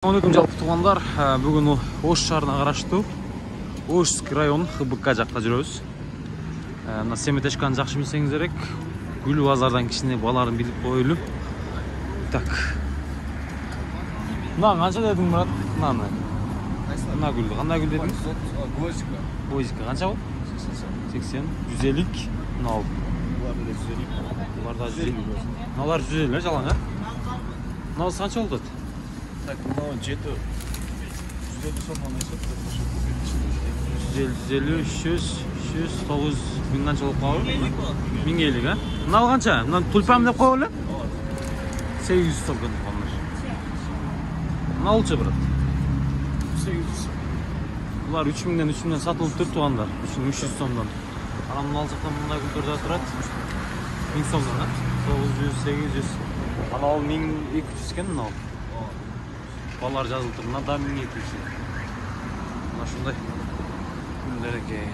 Assalamualaikum жалпы туғандар. Бүгін Ош шаарына караштуу Ошский район ХБК жакта жүрөбүз. Мына Семетешканы жакшы билсеңиз керек. Гүл базардан кичине баларын билип коелу. Так. Мына канча дедиң, Мурат? Мына гүлдү кандай гүл дедиң? Гвоздика. Гвоздика канча бул? 80, 150. Мына булар да 150. Мыналар 150 жалаң, Мына канча болду? Так, ну, жеті. 150 сомнан айсат. 150, 300, 900 миң канча болуп калабы? 1050, Мына канча? Мына тульпан деп коелу? 800 сом деп коелу. Мына болчу, брат. 800 сом. Булар 3000ден 3000ден сатылып тур тугандар. 300 сомдон. Ана мына алжактан мындай гүлдөр да турат. 1000 сомдон, 900, 800. Ана ал 1200 экен, мына. Балар жазылып тур. Мына да 1200. Мына шундай гүлдөр экен.